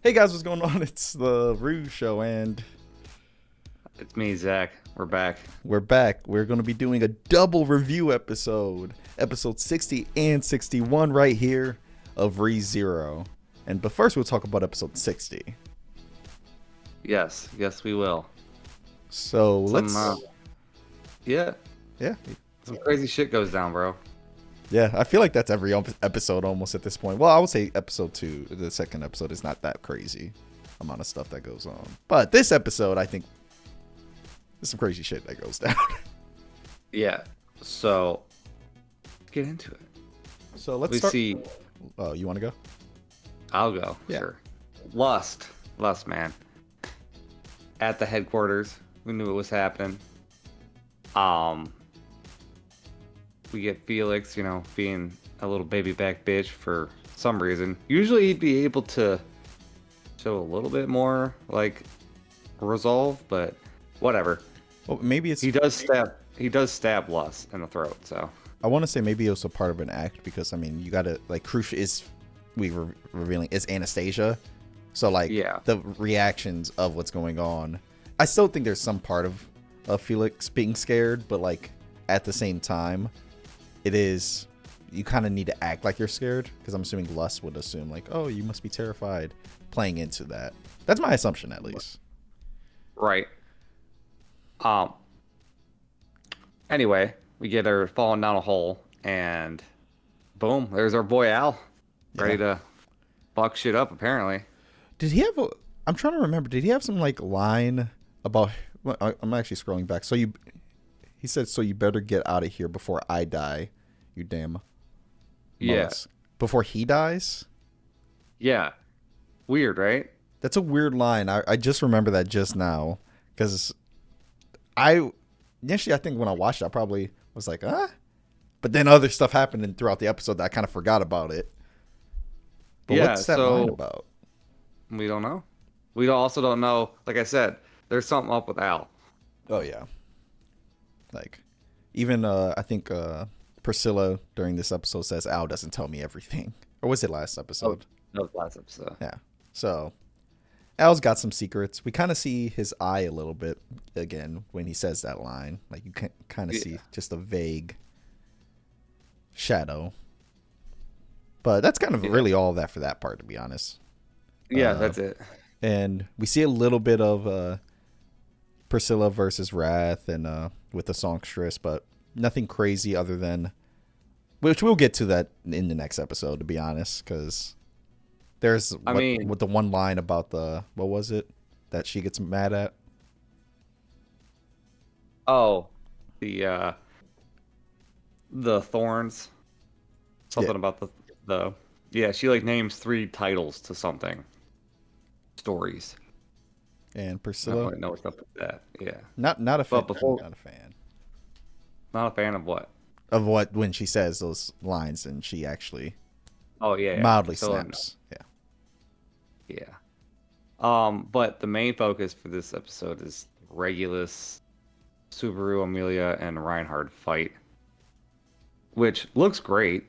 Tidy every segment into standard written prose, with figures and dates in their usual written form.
Hey guys, what's going on? It's the Rue Show, and It's me, Zach. We're back. we're back. We're going to be doing a double review episode 60 and 61 right here of ReZero. But first, we'll talk about episode 60. Yes, we will. So Some, let's, yeah, yeah, some crazy shit goes down, bro. yeah. I feel like that's every episode almost at this point. Well, I would say episode 2, the second episode, is not that crazy amount of stuff that goes on. But this episode, I think, there's some crazy shit that goes down. Yeah. So, get into it. So let's We start. see. Oh, you want to go? I'll go. Yeah. Sure. Lust, man. At the headquarters, we knew it was happening. We get Felix, being a little baby back bitch for some reason. Usually, he'd be able to show a little bit more like resolve, but whatever. Well, maybe it's. He does stab Lust in the throat. So I want to say maybe it was a part of an act because I mean you gotta like Krush is revealing is Anastasia, so like yeah, the reactions of what's going on. I still think there's some part of Felix being scared, but like at the same time, it is you kind of need to act like you're scared because I'm assuming Lust would assume like, oh, you must be terrified, playing into that. That's my assumption at least. right. Anyway, we get her falling down a hole, and boom, there's our boy Al, ready to fuck shit up. Apparently, Did he have a? I'm trying to remember. Did he have some like line about? Well, I'm actually scrolling back. He said, "So you better get out of here before I die, you damn." yeah, Mullis." Before he dies. yeah. Weird, right? That's a weird line. I just remember that just now because I initially I think when I watched it, I probably was like, ah. But then other stuff happened throughout the episode that I kind of forgot about it. But Yeah. what's that line So about? we don't know. We also don't know. Like I said, there's something up with Al. Oh yeah. Like, even I think Priscilla during this episode says Al doesn't tell me everything. Or was it last episode? That was last episode. Yeah. So Al's got some secrets. We kind of see his eye a little bit again when he says that line. Like you can kind of see just a vague shadow. But that's kind of really all of that for that part, to be honest. Yeah, that's it. And we see a little bit of Priscilla versus Wrath and with the Songstress, but nothing crazy other than, which we'll get to that in the next episode, to be honest, because there's with the one line about what was it that she gets mad at? Oh, the thorns. Something about the yeah. She like names 3 titles to something. Stories. And I don't Priscilla, really know what's up with that. Yeah. not a fan. But before, Not a fan not a fan of what? of what when she says those lines and she actually Oh yeah, mildly so, snaps. yeah. But the main focus for this episode is Regulus, Subaru, Amelia, and Reinhard fight, which looks great.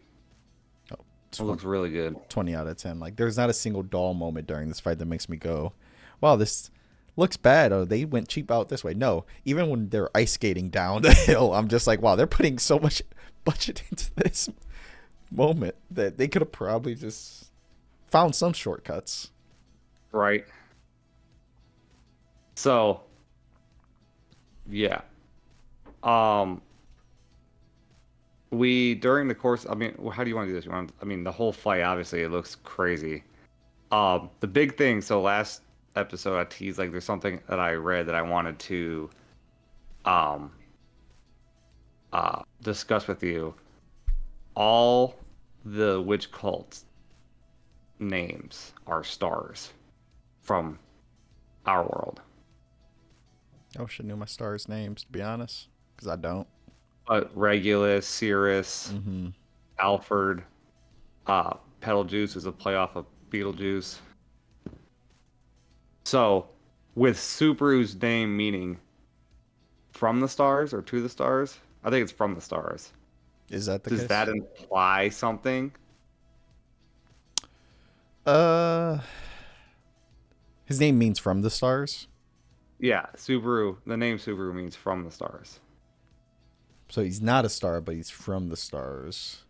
Oh, It looks really good. 20 out of 10. Like, there's not a single dull moment during this fight that makes me go, wow, this looks bad. Oh, they went cheap out this way. No, even when they're ice skating down the hill, I'm just like, wow, they're putting so much budget into this moment that they could have probably just found some shortcuts. Right. So, yeah. We during the course. I mean, how do you want to do this? The whole fight. Obviously, it looks crazy. The big thing. So last episode, I teased like there's something that I read that I wanted to, um, discuss with you. All the witch cults names are stars from our world. I wish I knew my stars' names, to be honest, because I don't. But Regulus, Cirrus, Alfred, Betelgeuse is a playoff of Beetlejuice. So, with Subaru's name meaning from the stars or to the stars, I think it's from the stars. Is that the Does case? that imply something? Uh, His name means from the stars. Yeah, Subaru. The name Subaru means from the stars. So he's not a star, but he's from the stars.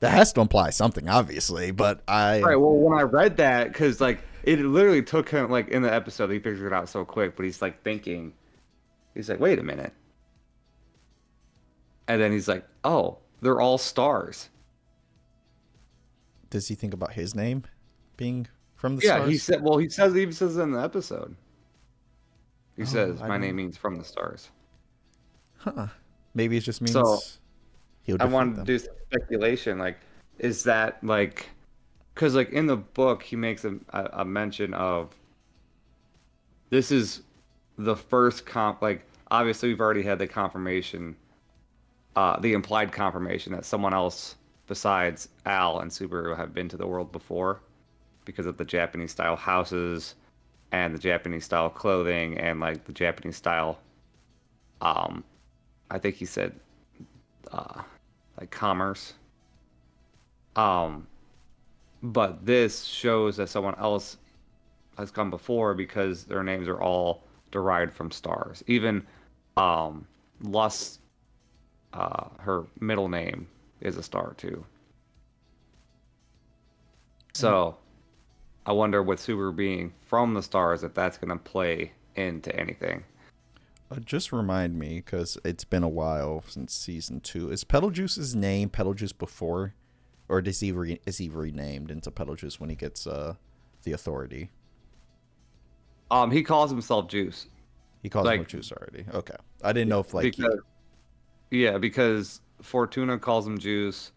That has to imply something, obviously. But Right. Well, when I read that, because like it literally took him like in the episode, he figured it out so quick. But he's like thinking, he's like, wait a minute, and then he's like, oh, they're all stars. does he think about his name being from the Yeah, stars? he said. Well, he even says it in the episode. He Oh, says, I my don't- name means from the stars. Huh. Maybe it just means So, he'll I defeat wanted them. to do some speculation. Like, is that like, because like in the book, he makes a mention of this is the first like obviously we've already had the confirmation, the implied confirmation that someone else besides Al and Subaru have been to the world before because of the Japanese style houses and the Japanese style clothing and like the Japanese style, I think he said like commerce. But this shows that someone else has come before because their names are all derived from stars. Even Lust, her middle name is a star too. So I wonder with Subaru being from the stars if that's going to play into anything. Just remind me, because it's been a while since season 2. Is Betelgeuse's name Betelgeuse before, or is he renamed into Betelgeuse when he gets the authority? He calls himself Juice. He calls him Juice already. Okay, I didn't know if like because Fortuna calls him Juice.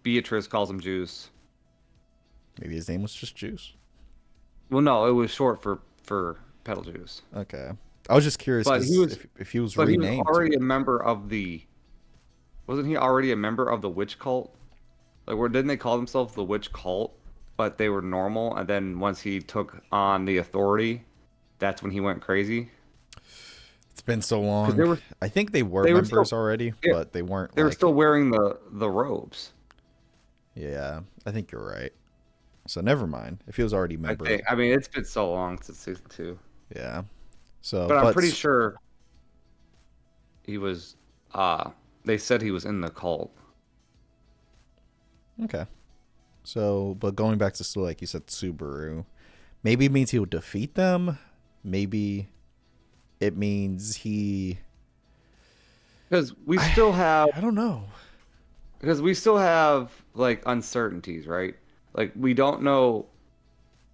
Beatrice calls him Juice. maybe his name was just Juice. Well, no, it was short for Betelgeuse. Okay, I was just curious But he was, if he was but he was renamed. already a member of the. Wasn't he already a member of the witch cult? Like, where didn't they call themselves the witch cult? But they were normal, and then once he took on the authority, that's when he went crazy. It's been so long. They were, I think they were they were members still- already, yeah, but they weren't. They were like, still wearing the robes. Yeah, I think you're right. So never mind. If he was already a member. I mean, it's been so long since season 2. Yeah. So, But I'm pretty sure he was. They said he was in the cult. Okay. So, but going back to like you said, Subaru, maybe it means he will defeat them. Maybe it means he. Because we still have. I don't know. Because we still have like uncertainties, right? Like we don't know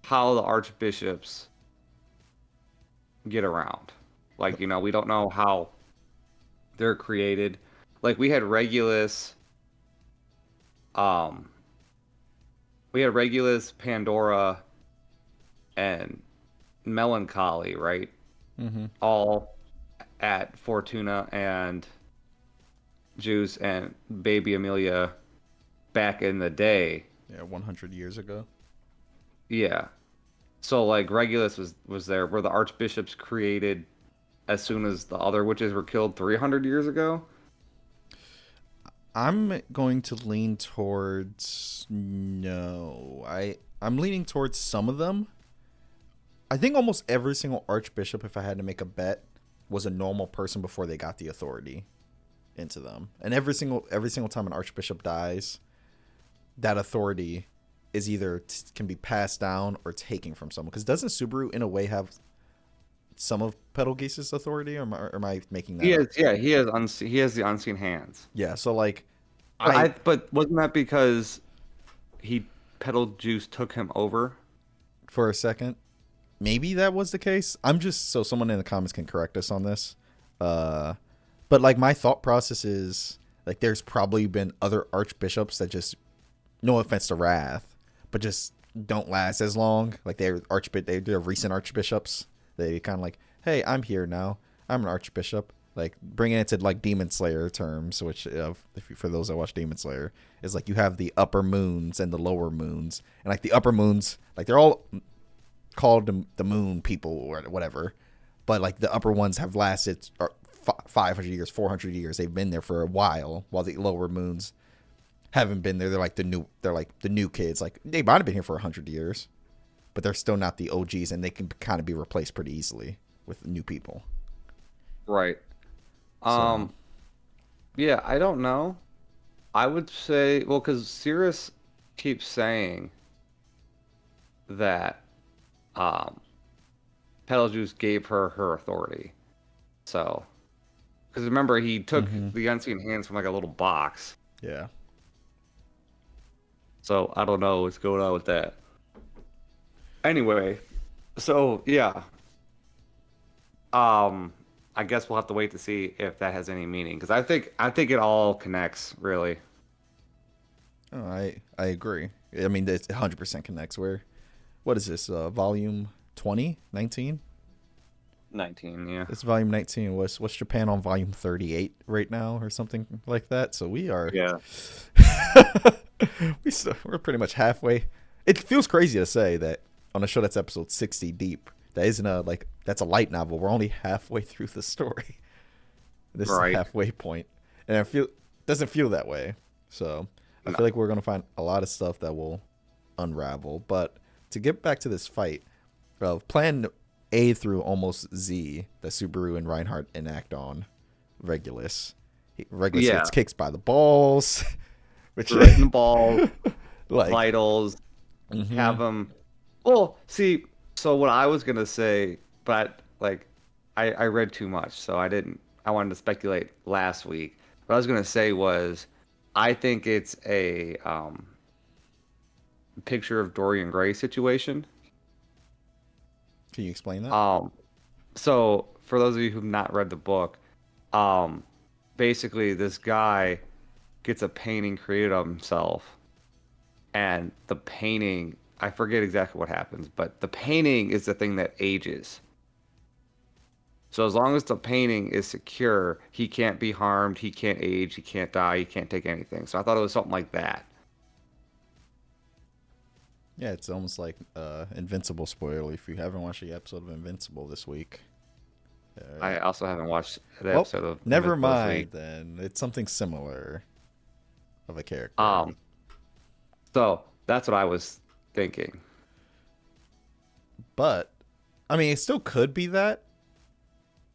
how the archbishops get around. Like, you know, we don't know how they're created. Like we had Regulus, Pandora, and Melancholy, right? Mm-hmm. All at Fortuna and Juice and Baby Amelia back in the day. Yeah, 100 years ago. Yeah. So like Regulus was there where the archbishops created as soon as the other witches were killed 300 years ago. I'm going to lean towards no. I'm leaning towards some of them. I think almost every single archbishop, if I had to make a bet, was a normal person before they got the authority into them. And every single time an archbishop dies, that authority is either can be passed down or taken from someone. Because doesn't Subaru in a way have some of Betelgeuse's authority, or am I making that up? Yeah, he has the unseen hands. Yeah, so like but wasn't that because Betelgeuse took him over? For a second, maybe that was the case. I'm just so someone in the comments can correct us on this. But like my thought process is like there's probably been other archbishops that just, no offense to Wrath, but just don't last as long. Like they're recent archbishops. They kind of like, hey, I'm here now. I'm an archbishop. Like bringing it to like Demon Slayer terms, which for those that watch Demon Slayer, is like you have the upper moons and the lower moons, and like the upper moons, like they're all called the moon people or whatever, but like the upper ones have lasted 500 years, 400 years. They've been there for a while the lower moons haven't been there. They're like the new kids. Like they might have been here for 100 years, but they're still not the OGs, and they can kind of be replaced pretty easily with new people. Right. So Um, yeah, I don't know. I would say, well, because Cirrus keeps saying that um, Betelgeuse gave her her authority. So, because remember, he took hmm the unseen hands from like a little box. yeah, So I don't know what's going on with that. Anyway, so yeah, I guess we'll have to wait to see if that has any meaning because I think it all connects really. oh, I agree. I mean, it 100% connects. Where what is this? Volume 20, 19? 19, yeah. It's volume 19. What's Japan on volume 38 right now or something like that? So we are Yeah. we're pretty much halfway. It feels crazy to say that on a show that's episode 60 deep. That isn't a like that's a light novel. We're only halfway through the story. This is the Right. halfway point, and I feel doesn't feel that way. So I No. feel like we're gonna find a lot of stuff that will unravel. But to get back to this fight of Plan A through almost Z that Subaru and Reinhardt enact on Regulus. Regulus Yeah. gets kicked by the balls, which Right in the ball, like vitals, mhm. have them. Well, see, so what I was gonna say, but like, I read too much, so I didn't. I wanted to speculate last week. What I was gonna say was, I think it's a picture of Dorian Gray situation. Can you explain that? Um, so for those of you who've not read the book, um, basically this guy gets a painting created of himself, and the painting, I forget exactly what happens, but the painting is the thing that ages. So as long as the painting is secure, he can't be harmed, he can't age, he can't die, he can't take anything. So I thought it was something like that. Yeah, it's almost like Invincible spoiler. If you haven't watched the episode of Invincible this week, I also haven't watched the well, episode of never Invincible this week. mind. Then it's something similar of a character. Um, so that's what I was thinking. But I mean, it still could be that.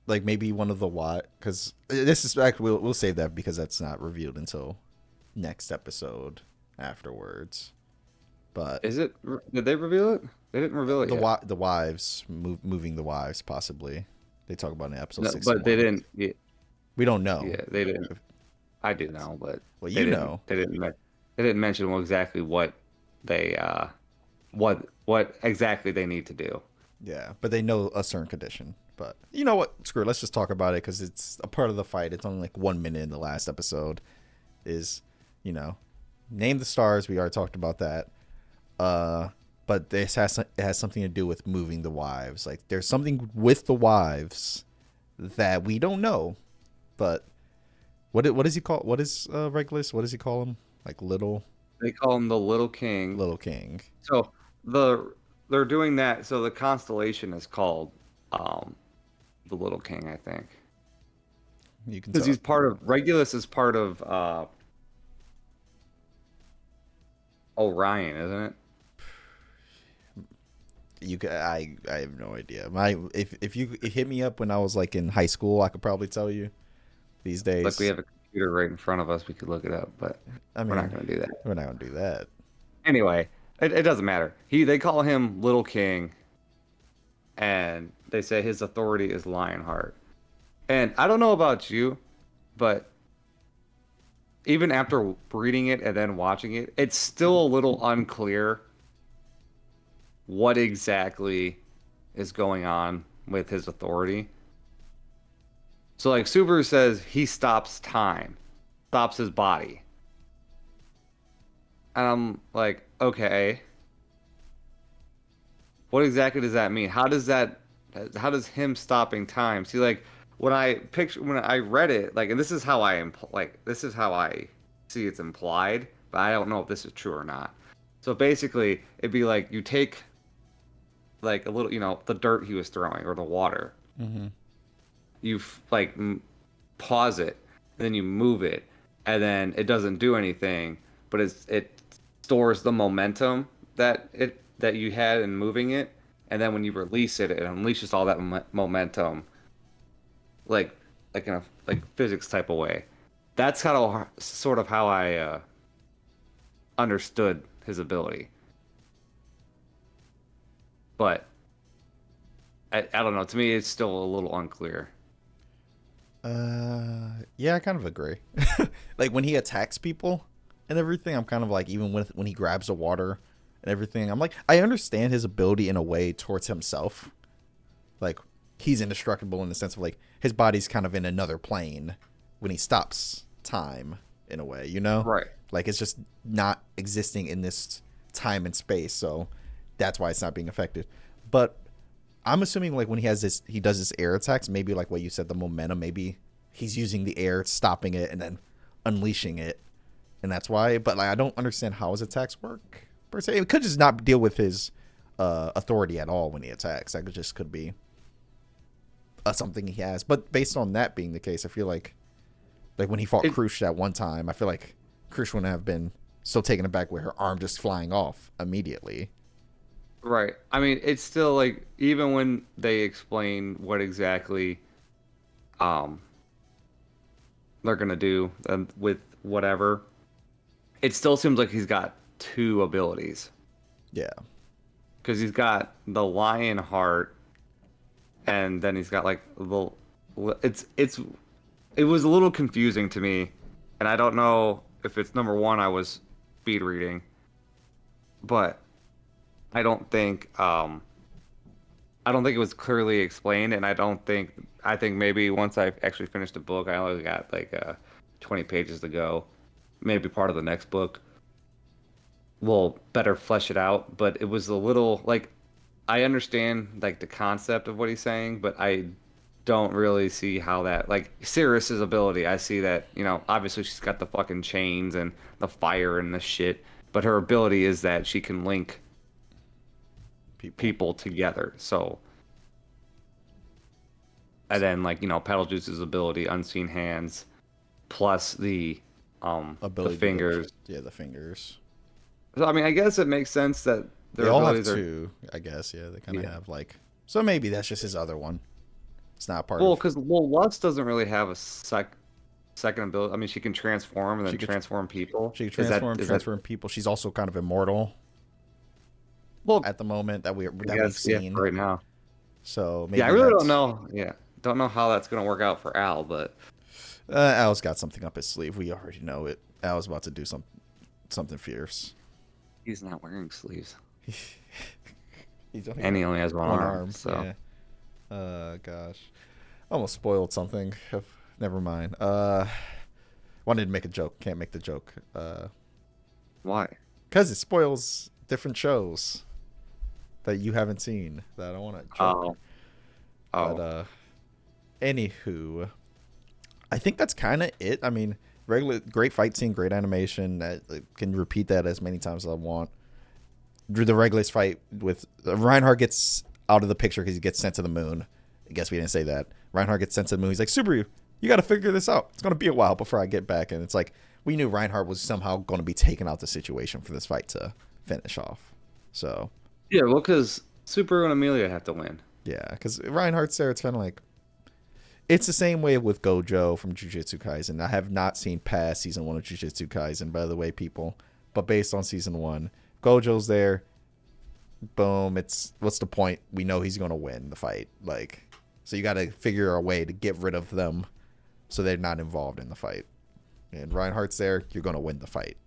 Like maybe one of the what? Because this is actually we'll save that because that's not revealed until next episode afterwards. But Is it? Did they reveal it? They didn't reveal it yet. the wives moving the wives possibly. They talk about it in episode No, but they 61. didn't. Yeah, We don't know. yeah, they didn't. I do know, but Well, they you didn't. know. They didn't. They didn't mention exactly what they what exactly they need to do. Yeah, but they know a certain condition. But you know what? Screw it. Let's just talk about it because it's a part of the fight. It's only like 1 minute in the last episode. Is you know, name the stars. We already talked about that. But it has something to do with moving the wives. Like there's something with the wives that we don't know. But what does he call? What is Regulus? What does he call him? Like They call him the Little King. little king. So they're doing that. So the constellation is called um the Little King, I think, You can because tell. he's part of Regulus is part of Orion, isn't it? I have no idea. My if you hit me up when I was like in high school, I could probably tell you. These Like we days, have a computer right in front of us, we could look it up, but I we're not mean, going to do that. we're not gonna do that. Anyway, it doesn't matter. They call him Little King, and they say his authority is Lionheart. And I don't know about you, but even after reading it and then watching it, it's still a little unclear what exactly is going on with his authority. So like Subaru says he stops time, stops his body. And I'm like, okay, what exactly does that mean? How does him stopping time? See, like when I read it, like, and this is how this is how I see it's implied, but I don't know if this is true or not. So basically, it'd be like you take like a little, the dirt he was throwing or the water, Mm-hmm. you pause it, and then you move it, and then it doesn't do anything. but it stores the momentum that you had in moving it, and then when you release it, it unleashes all that momentum, like in a physics type of way. That's kind of sort of how I understood his ability. But I don't know. To me, it's still a little unclear. Yeah, I kind of agree. Like when he attacks people and everything, I'm kind of like, even when he grabs the water and everything, I'm like, I understand his ability in a way towards himself. Like he's indestructible in the sense of like his body's kind of in another plane when he stops time in a way, you know? Right. Like it's just not existing in this time and space, so that's why it's not being affected. But I'm assuming like when he does his air attacks, maybe like what you said, the momentum, maybe he's using the air, stopping it, and then unleashing it, and that's why. But like I don't understand how his attacks work per se. It could just not deal with his authority at all when he attacks. That could be something he has. But based on that being the case, I feel like when he fought Krush at one time, I feel like Krush wouldn't have been so taken aback with her arm just flying off immediately. Right. I mean, it's still like even when they explain what exactly um they're gonna do and with whatever, it still seems like he's got two abilities. Yeah. Because he's got the lion heart, and then he's got like the it was a little confusing to me, and I don't know if it's number one I was speed reading, but I don't think it was clearly explained, and I think maybe once I actually finished the book, I only got like 20 pages to go. Maybe part of the next book will better flesh it out, but it was a little like I understand like the concept of what he's saying, but I don't really see how that like Sirius's ability. I see that, obviously she's got the fucking chains and the fire and the shit, but her ability is that she can link people together. So, and then like Betelgeuse's ability, unseen hands, plus the Ability the fingers. the fingers. So I mean, I guess it makes sense that their They all have abilities are. two, I guess. Yeah, they kind of have like. So maybe that's just his other one. It's not part Well, of. because Lust doesn't really have a second ability. I mean, she can transform and then transform people. She can transform people. She's also kind of immortal. Well, at the moment that we've yeah, seen right now. So maybe I really don't know. Yeah, don't know how that's gonna work out for Al, but Al's got something up his sleeve. We already know it. Al's about to do something fierce. He's not wearing sleeves. And he only has one arm. So, yeah. Gosh, almost spoiled something. Never mind. Wanted to make a joke. Can't make the joke. Why? Because it spoils different shows that you haven't seen that I don't want to joke. But anywho, I think that's kind of it. I mean, great fight scene, great animation. I can repeat that as many times as I want. The Regulus fight with Reinhardt gets out of the picture because he gets sent to the moon. I guess we didn't say that. Reinhardt gets sent to the moon. He's like, Subaru, you got to figure this out. It's going to be a while before I get back. And it's like, we knew Reinhardt was somehow going to be taking out the situation for this fight to finish off. So yeah, well, because Subaru and Amelia have to win. Yeah, because Reinhardt's there. It's kind of like it's the same way with Gojo from Jujutsu Kaisen. I have not seen past season 1 of Jujutsu Kaisen, by the way, people. But based on season 1, Gojo's there. Boom. What's the point? We know he's going to win the fight. Like, so you got to figure a way to get rid of them so they're not involved in the fight. And Reinhardt's there. You're going to win the fight.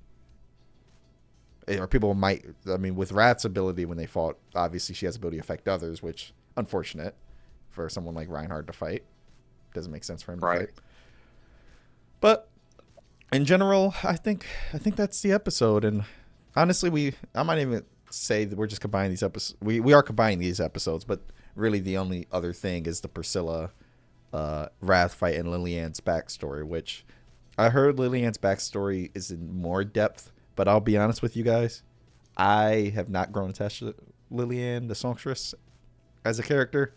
Or people might, I mean, with Rat's ability when they fought, obviously she has ability to affect others, which unfortunate for someone like Reinhardt to fight. Doesn't make sense for him to fight. But in general, I think that's the episode. And honestly, I might even say that we're just combining these episodes. We are combining these episodes, but really the only other thing is the Priscilla Wrath fight and Lillian's backstory, which I heard Lillian's backstory is in more depth. But I'll be honest with you guys, I have not grown attached to Lillian, the songstress, as a character,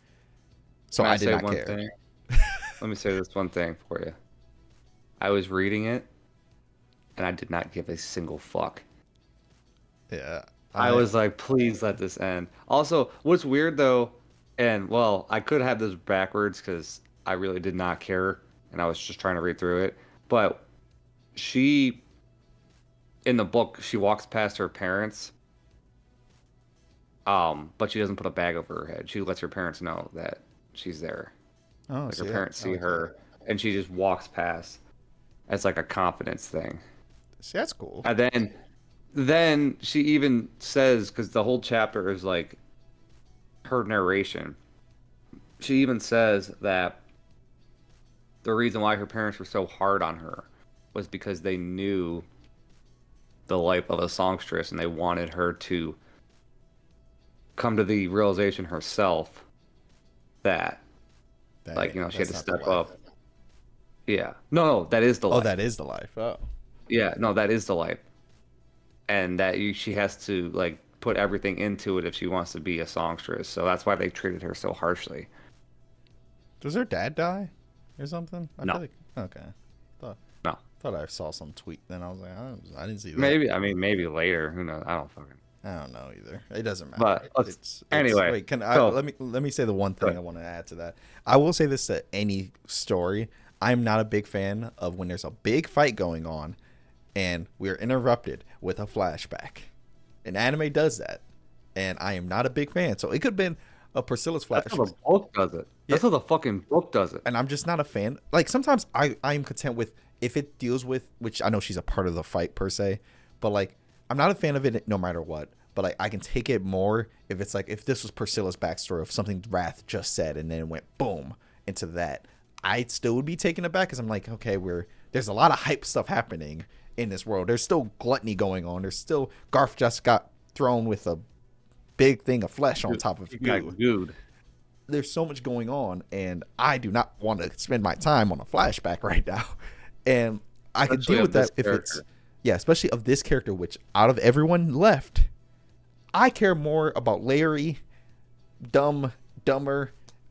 so I did not care. Let me say this one thing for you. I was reading it, and I did not give a single fuck. Yeah. I was like, please let this end. Also, what's weird though, and well, I could have this backwards because I really did not care, and I was just trying to read through it. But she, in the book, she walks past her parents, but she doesn't put a bag over her head. She lets her parents know that she's there. Oh, Like her see parents I see like her, and she just walks past as like a confidence thing. See, that's cool. And then she even says, because the whole chapter is like her narration. She even says that the reason why her parents were so hard on her was because they knew the life of a songstress and they wanted her to come to the realization herself that, like, you know, she had to step up. Yeah. No, that is the Oh, life. that is the life. Oh. Yeah, no, that is the life. And that she has to, like, put everything into it if she wants to be a songstress. So that's why they treated her so harshly. Does her dad die or something? I No. feel like, okay. No. Thought I saw some tweet. Then I was like, I didn't see that. Maybe, I mean, maybe later. Who knows? I don't fucking. I don't know either. It doesn't matter. But anyway, wait, so, let me say the one thing I want to add to that. I will say this to any story. I'm not a big fan of when there's a big fight going on and we're interrupted with a flashback. An anime does that, and I am not a big fan. So it could have been a Priscilla's flashback. that's how the book does it. That's how the fucking book does it. And I'm just not a fan. Like sometimes I'm content with if it deals with, which I know she's a part of the fight per se, but like I'm not a fan of it no matter what. But like I can take it more if it's like if this was Priscilla's backstory of something Wrath just said and then it went boom into that. I still would be taken aback because I'm like, okay, there's a lot of hype stuff happening in this world. There's still gluttony going on. There's still Garth just got thrown with a big thing of flesh on top of goo. There's so much going on, and I do not want to spend my time on a flashback right now. And I could deal with that if it's especially of this character, which out of everyone left, I care more about Larry, dumber,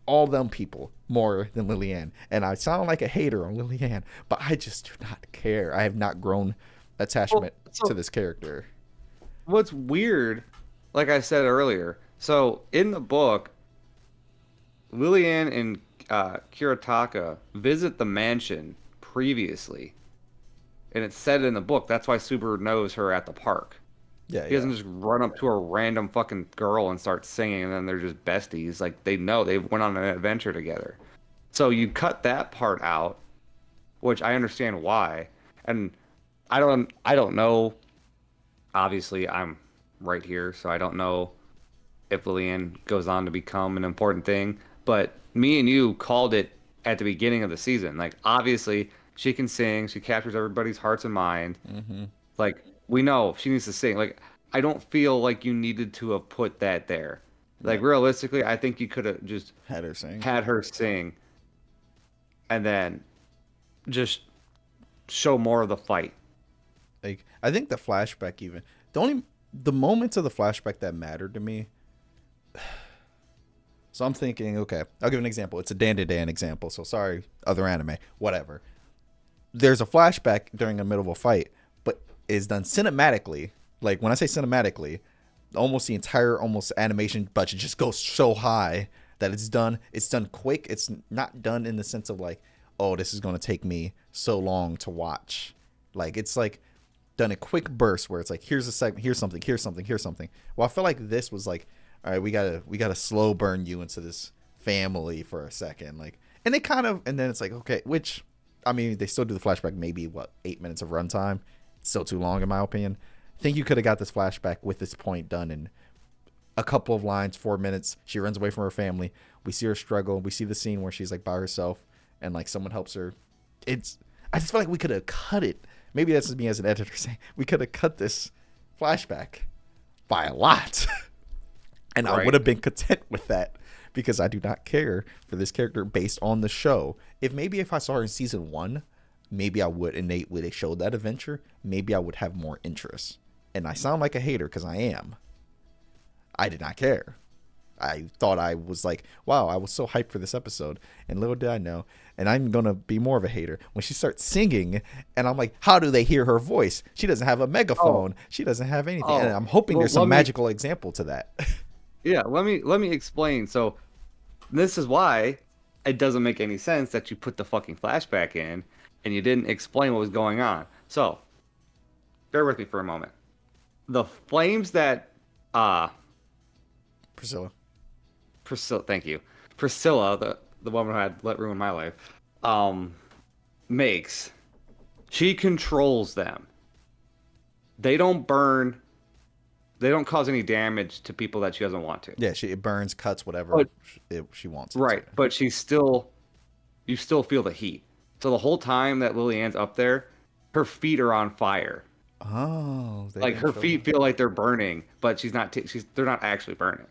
all them people more than Lillian. And I sound like a hater on Lillian, but I just do not care. I have not grown attachment to this character. What's weird, like I said earlier, so in the book, Lillian and Kiritaka visit the mansion previously. And it's said in the book. That's why Subaru knows her at the park. Yeah, he doesn't just run up to a random fucking girl and start singing, and then they're just besties. Like, they know they went on an adventure together. So you cut that part out, which I understand why. And I don't know. Obviously, I'm right here, so I don't know if Lillian goes on to become an important thing. But me and you called it at the beginning of the season. Like, obviously, she can sing. She captures everybody's hearts and mind. Mm-hmm. Like, we know she needs to sing. Like, I don't feel like you needed to have put that there. Like, realistically, I think you could have just had her sing, and then just show more of the fight. Like, I think the flashback, even the moments of the flashback that mattered to me. So I'm thinking, okay, I'll give an example. It's a Dan example. So sorry, other anime, whatever. There's a flashback during the middle of a fight, but it's done cinematically. Like when I say cinematically, almost the entire animation budget just goes so high that it's done quick. It's not done in the sense of like, oh, this is going to take me so long to watch. Like it's like done a quick burst where it's like, here's a segment, here's something. Well, I feel like this was like, all right, we gotta slow burn you into this family for a second. Like, and then it's like, okay, which, I mean, they still do the flashback, maybe 8 minutes of runtime. It's still too long in my opinion. I think you could have got this flashback with this point done in a couple of lines, 4 minutes. She runs away from her family. We see her struggle. We see the scene where she's like by herself and like someone helps her. I just feel like we could have cut it. Maybe that's just me as an editor saying we could have cut this flashback by a lot. And right. I would have been content with that because I do not care for this character based on the show. If I saw her in season 1, maybe I would, and they showed that adventure, maybe I would have more interest. And I sound like a hater because I am. I did not care. I thought I was like, wow, I was so hyped for this episode. And little did I know, and I'm going to be more of a hater, when she starts singing, and I'm like, how do they hear her voice? She doesn't have a Oh, megaphone. She doesn't have anything. And oh. I'm hoping Well, there's some magical example to that. let me explain. So this is why it doesn't make any sense that you put the fucking flashback in and you didn't explain what was going on. So bear with me for a moment. The flames that Priscilla. Priscilla, thank you. Priscilla, the woman who had let ruin my life, um, makes. She controls them. They don't burn. They don't cause any damage to people that she doesn't want to. Yeah, it burns, cuts, whatever But she wants it right, to. but you still feel the heat. So the whole time that Lily-Ann's up there, her feet are on fire. Oh, they Like didn't her show feet that. feel like they're burning, but they're not actually burning.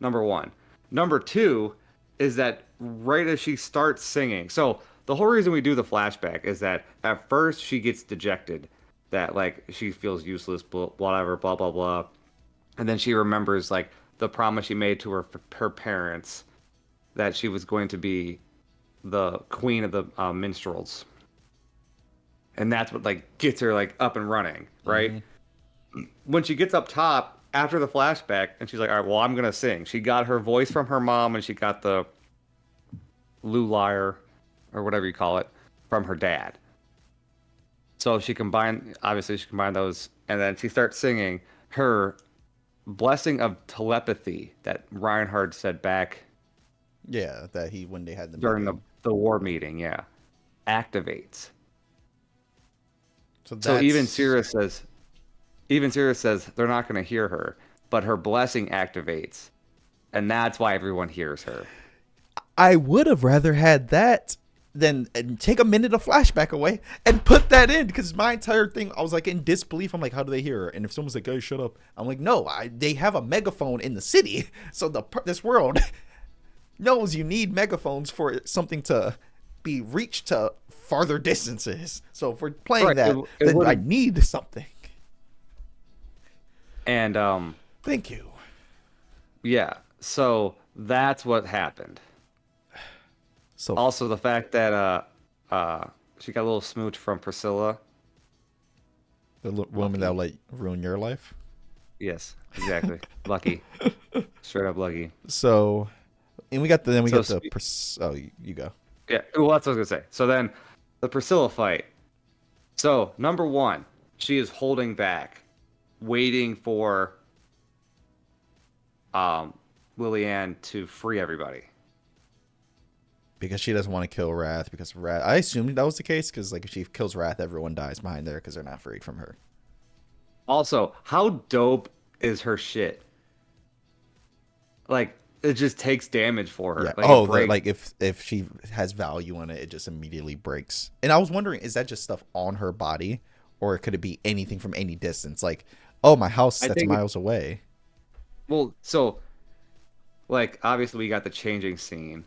Number one. Number two is that right as she starts singing. So the whole reason we do the flashback is that at first she gets dejected, that like she feels useless, whatever, blah blah blah, and then she remembers like the promise she made to her parents that she was going to be the queen of the minstrels, and that's what like gets her like up and running, right? Mm-hmm. When she gets up top after the flashback and she's like, all right, well, I'm gonna sing. She got her voice from her mom and she got the lullaire or whatever you call it from her dad. So obviously she combined those, and then she starts singing her blessing of telepathy that Reinhard said back Yeah, when they had the during meeting. the war meeting, yeah, activates. So So that's even Sirius says they're not going to hear her, but her blessing activates, and that's why everyone hears her. I would have rather had that than and take a minute of flashback away and put that in, because my entire thing, I was like in disbelief. I'm like, how do they hear her? And if someone's like, "Hey, shut up," I'm like, no, they have a megaphone in the city, so this world knows you need megaphones for something to be reached to farther distances. So if we're playing Right, that, it then I wouldn't, need something. and Thank you. yeah, so that's what happened. So Also, the fact that she got a little smooch from Priscilla. the woman that'll like ruin your life. Yes, exactly. Lucky, straight up lucky. So, and we got So oh, you go. yeah, well, that's what I was gonna say. So then, the Priscilla fight. So number one, she is holding back, waiting for Lily-Ann to free everybody. Because she doesn't want to kill Wrath, because Wrath, I assumed that was the case, because like if she kills Wrath, everyone dies behind there because they're not freed from her. Also, how dope is her shit? Like it just takes damage for her. Yeah. Like Oh, it breaks. like if she has value on it, it just immediately breaks. And I was wondering, is that just stuff on her body, or could it be anything from any distance? Like, oh, my house I that's think miles away. well, so like obviously we got the changing scene,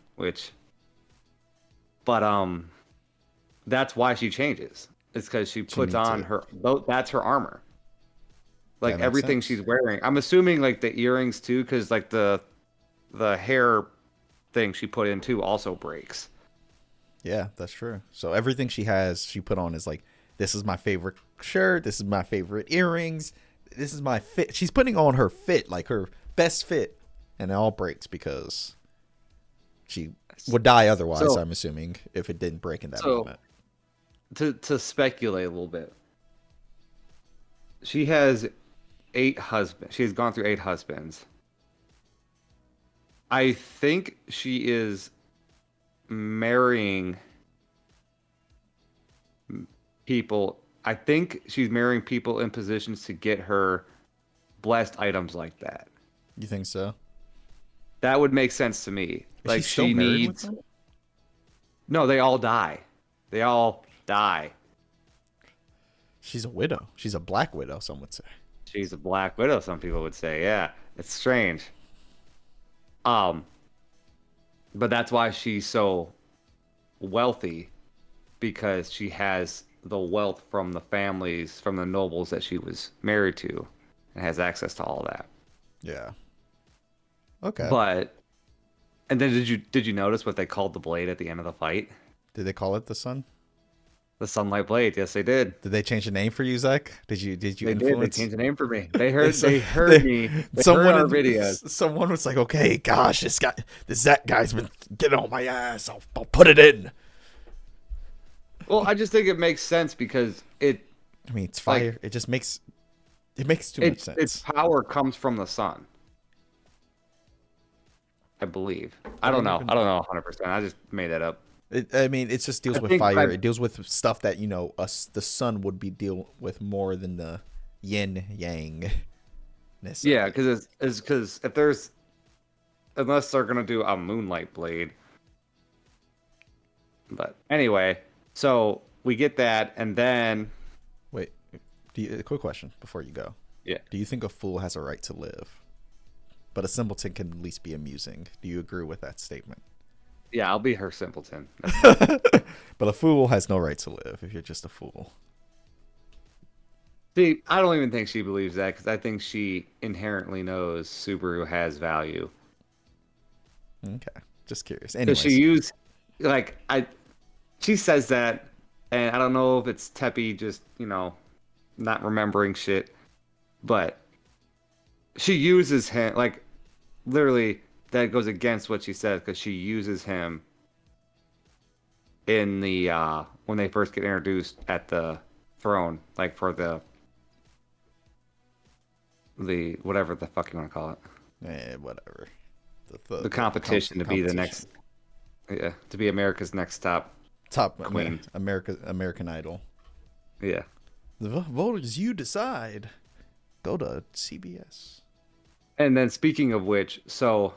but that's why she changes. It's because she She puts needs on it. that's her armor. Like That makes everything sense. she's wearing. I'm assuming like the earrings too, because like the hair thing she put in too also breaks. Yeah, that's true. So everything she put on is like, this is my favorite shirt. This is my favorite earrings. This is my fit. She's putting on her fit, like her best fit, and it all breaks because she would die otherwise. So I'm assuming if it didn't break in that so moment. to speculate a little bit, she has 8 husbands. She has gone through 8 husbands. I think she is marrying people. I think she's marrying people in positions to get her blessed items like that. You think so? That would make sense to me. Is she Like still she married with needs. them? No, they all die. They all die. She's a widow. She's a black widow, some would say. She's a black widow, some people would say. Yeah, it's strange. Um, but that's why she's so wealthy, because she has the wealth from the families, from the nobles that she was married to, and has access to all that. Yeah. Okay. But and then did you notice what they called the blade at the end of the fight? Did they call it the sun? The Sunlight Blade. Yes, they did. Did they change the name for you, Zach? Did you They did. They influence? changed the name for me. They They heard. so They heard they me. They heard someone our videos. someone was like, okay, gosh, this Zach guy's been getting on my ass. I'll put it in. Well, I just think it makes sense because I mean, it's fire. like It makes too much its sense. power comes from the sun. I believe. I I don't didn't know. even- I don't know 100%. I just made that up. I mean, it just deals I with think fire. I- It deals with stuff that us the sun would be deal with more than the yin yang. Yeah, because if there's unless they're gonna do a Moonlight Blade. But anyway, so we get that, and then Wait, a quick question before you go. yeah, Do you think a fool has a right to live, but a simpleton can at least be amusing? Do you agree with that statement? yeah, I'll be her simpleton. But a fool has no right to live if you're just a fool. See, I don't even think she believes that because I think she inherently knows Subaru has value. Okay, just curious. So Anyways, she used she says that, and I don't know if it's Teppy just not remembering shit, but she uses him like literally that goes against what she says because she uses him in the when they first get introduced at the throne, like for the whatever the fuck you want to call it, whatever. the competition to be the next, yeah, to be America's next top queen. American Idol. Yeah. The voters, you decide. Go to CBS. And then speaking of which, so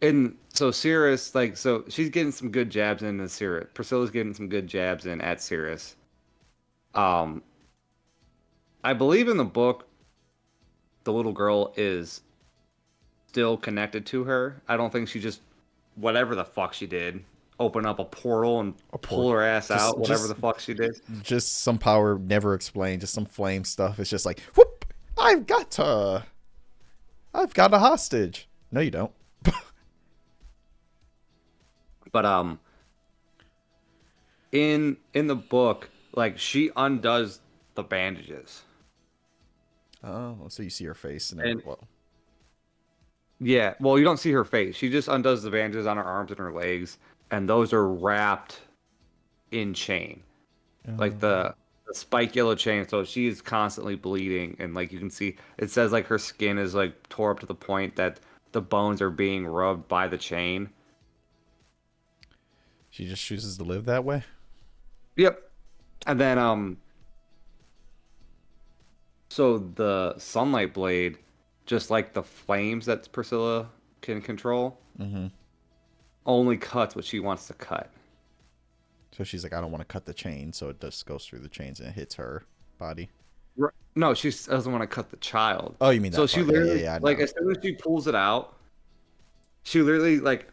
Cirrus, so she's getting some good jabs in Cirrus. Priscilla's getting some good jabs in at Cirrus. I believe in the book, the little girl is still connected to her. I don't think she just whatever the fuck she did, open up a portal and pull her ass out. Whatever the fuck she did. Just some power never explained. Just some flame stuff. It's just like, whoop! I've got a hostage. No, you don't. But in the book, like she undoes the bandages. Oh, so you see her face And- well. Yeah, well, you don't see her face. She just undoes the bandages on her arms and her legs, and those are wrapped in chain, like the spike yellow chain. So she's constantly bleeding, and like you can see, it says like her skin is like tore up to the point that the bones are being rubbed by the chain. She just chooses to live that way. Yep. And then so the Sunlight Blade, just like the flames that Priscilla can control, only cuts what she wants to cut. So she's like, I don't want to cut the chain, so it just goes through the chains and it hits her body. No, she doesn't want to cut the child. Oh, you mean that? So she part. literally, I like, know. as soon as she pulls it out, she literally like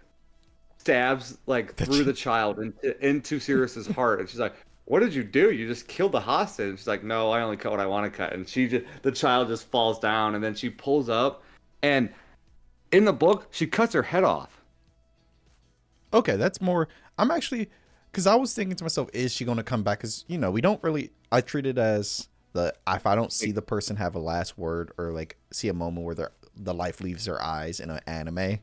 stabs like through the child into Sirius's heart, and she's like, "What did you do? You just killed the hostage." And she's like, "No, I only cut what I want to cut." And the child just falls down, and then she pulls up, and in the book, she cuts her head off. Okay, that's more. I'm actually, because I was thinking to myself, is she going to come back? Because we don't really. I treat it as if I don't see the person have a last word or like see a moment where the life leaves their eyes in an anime,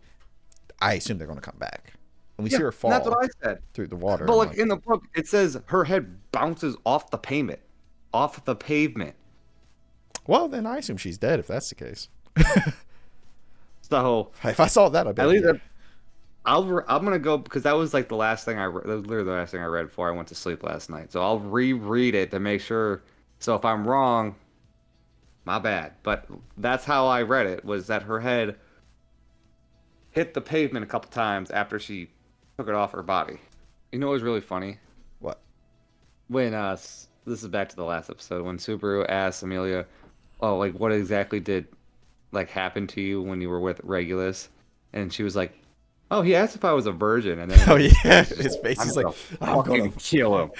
I assume they're going to come back. And we see her fall. That's what I said. Through the water. But I'm like in the book, it says her head bounces off the pavement, Well, then I assume she's dead if that's the case. So If I saw that, I'd be at like, least I'm gonna go because that was like the last thing I read. That was literally the last thing I read before I went to sleep last night. So I'll reread it to make sure. So if I'm wrong, my bad. But that's how I read it. Was that her head hit the pavement a couple times after she took it off her body. You know what was really funny? What? When this is back to the last episode when Subaru asked Amelia, "Oh, like what exactly did like happen to you when you were with Regulus?" And she was like, "Oh, he asked if I was a virgin." And then Oh yeah, his face is like, I'm fucking gonna. kill him.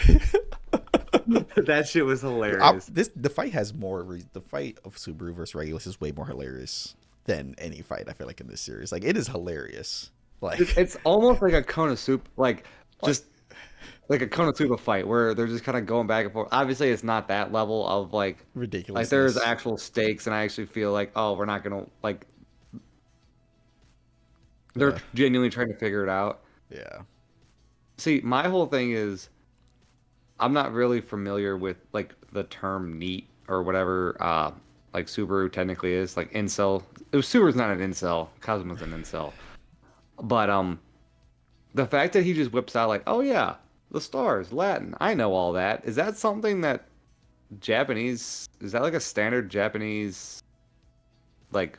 That shit was hilarious. The fight has more. The fight of Subaru versus Regulus is way more hilarious than any fight I feel like in this series. Like it is hilarious. Like It's almost like a Konosuba, like like, just like a Konosuba fight where they're just kind of going back and forth. Obviously, it's not that level of like there's ridiculousness. actual stakes, and I actually feel like, oh, we're not gonna like they're Yeah. genuinely trying to figure it out. Yeah. See, my whole thing is I'm not really familiar with like the term neat or whatever like Subaru technically is, like incel. Subaru's not an incel, Kazuma's an incel. But the fact that he just whips out like, "Oh yeah, the stars, Latin. I know all that." Is that something that Japanese is that like a standard Japanese like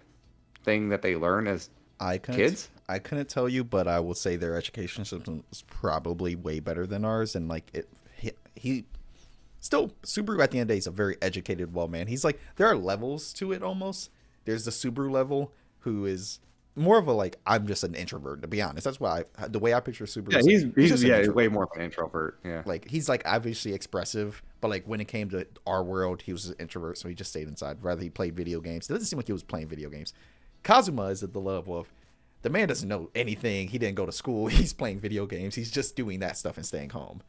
thing that they learn as I couldn't kids? I couldn't tell you, but I will say their education system is probably way better than ours, and like he still Subaru at the end of the day is a very educated well man. He's like there are levels to it almost. There's the Subaru level who is more of a like I'm just an introvert to be honest. That's why the way I picture Subaru Yeah, is like, he's he's just an yeah, way introvert. more of an introvert. Yeah. Like he's like obviously expressive, but like when it came to our world, he was an introvert, so he just stayed inside. Rather he played video games. It doesn't seem like he was playing video games. Kazuma is at the level of the man doesn't know anything. He didn't go to school. He's playing video games. He's just doing that stuff and staying home.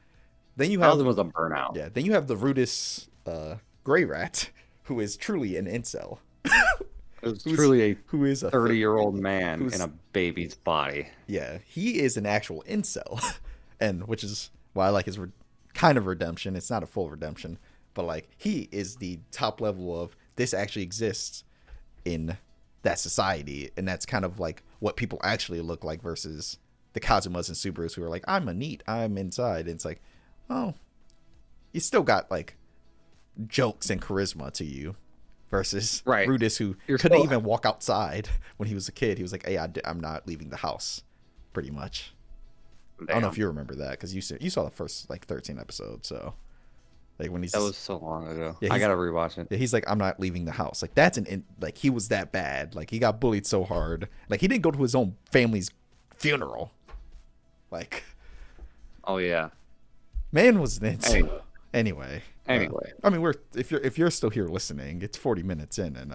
Then you have Kazuma's a burnout. yeah. Then you have the rudest gray rat, who is truly an incel. It's Who's- truly a who is a 30-year-old man who's- in a baby's body. yeah. He is an actual incel, and which is why I like his kind of redemption. It's not a full redemption, but like he is the top level of this actually exists in that society, and that's kind of like what people actually look like versus the Kazumas and Subarus who are like, I'm a neat, I'm inside. And it's like, oh, you still got like jokes and charisma to you versus Right. Rudis who You're couldn't still- even walk outside when he was a kid. He was like, hey, I'm not leaving the house, pretty much. I don't know if you remember that because you saw the first like 13 episodes. So like when he's That was so long ago. Yeah, I he's- gotta rewatch it. yeah, he's like, I'm not leaving the house. Like that's like he was that bad. Like he got bullied so hard. Like he didn't go to his own family's funeral. Like Oh yeah. man was an Hey. Anyway. Anyway. I mean, if you're still here listening, it's 40 minutes in, and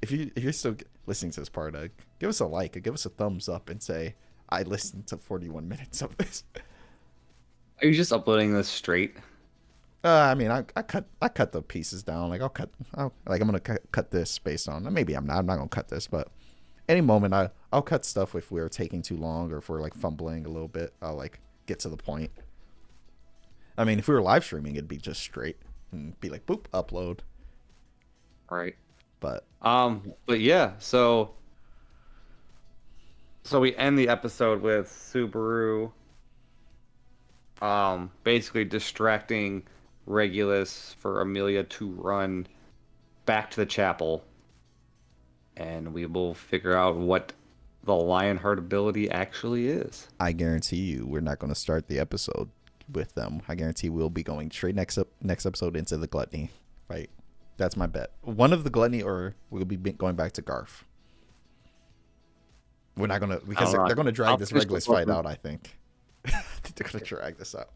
if you're still listening to this part, give us a like, give us a thumbs up, and say I listened to 41 minutes of this. Are you just uploading this straight? I mean, I cut the pieces down. Like I'm gonna cut this based on maybe I'm not gonna cut this, but any moment I'll cut stuff if we're taking too long or if we're like fumbling a little bit. I'll like get to the point. I mean, if we were live streaming, it'd be just straight and be like boop upload. Right. But But yeah, so we end the episode with Subaru basically distracting Regulus for Amelia to run back to the chapel, and we will figure out what the Lionheart ability actually is. I guarantee you, we're not going to start the episode with them. I guarantee we'll be going straight next episode into the gluttony fight. That's my bet. One of the gluttony, or we'll be going back to Garth. We're not gonna because they're gonna drag this Regulus fight out. I think. I think they're gonna drag this out.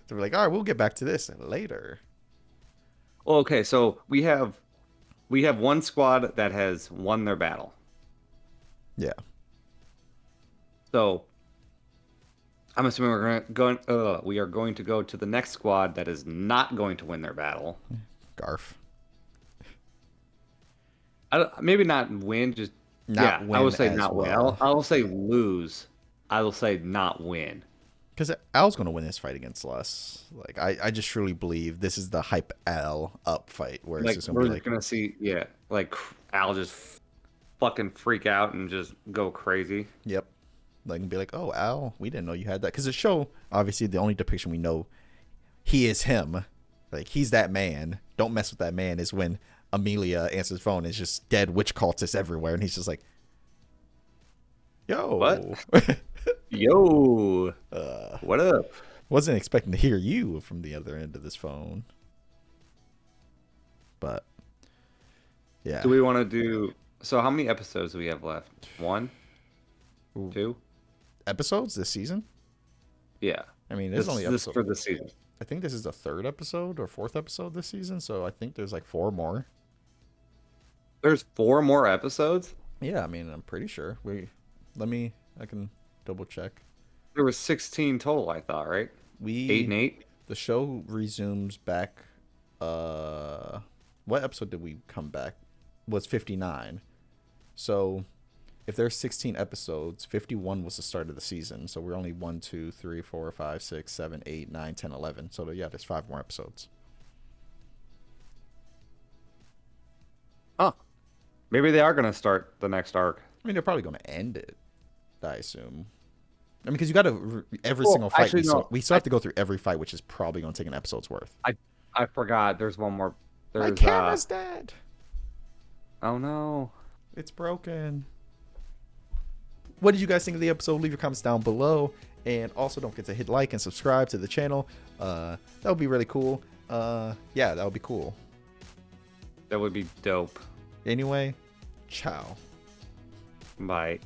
So we're like, all right, we'll get back to this later. Well, okay, so we have one squad that has won their battle. Yeah. So I'm assuming we are going to go to the next squad that is not going to win their battle. Garth. Maybe not win, just Not I win will say as not win. well. I will say lose. I will say not win. Because Al's gonna win this fight against Les. Like I just truly believe this is the hype Al up fight where it's Like just we're gonna be just like gonna see, like Al just fucking freak out and just go crazy. yep. Like and be like, oh Al, we didn't know you had that. Because the show, obviously, the only depiction we know, he is him. Like he's that man. Don't mess with that man. Is when Amelia answers the phone and it's just dead witch cultists everywhere, and he's just like, yo, What? Yo, what up? wasn't expecting to hear you from the other end of this phone. But yeah, Do we want to do? So how many episodes do we have left? 1, 2? episodes this season. Yeah. I mean, there's only this episode. for the season. I think this is the 3rd episode or 4th episode this season, so I think there's like 4 more. There's 4 more episodes. Yeah, I mean, I'm pretty sure. I can double check. There was 16 total, I thought, right? Eight We and eight. The show resumes back. What episode did we come back? Was 59. So if there's 16 episodes, 51 was the start of the season. So we're only 1, 2, 3, 4, 5, 6, 7, 8, 9, 10, 11. So yeah, there's 5 more episodes. Huh. Maybe they are gonna start the next arc. I mean, they're probably going to end it, I assume. I mean, because you got to every Well, single fight. actually, no. We still have to go through every fight, which is probably going to take an episode's worth. I forgot. There's one more. My There's camera's dead. Oh no. It's broken. What did you guys think of the episode? Leave your comments down below. And also don't forget to hit like and subscribe to the channel. That would be really cool. Yeah, that would be cool. That would be dope. Anyway, ciao. Bye.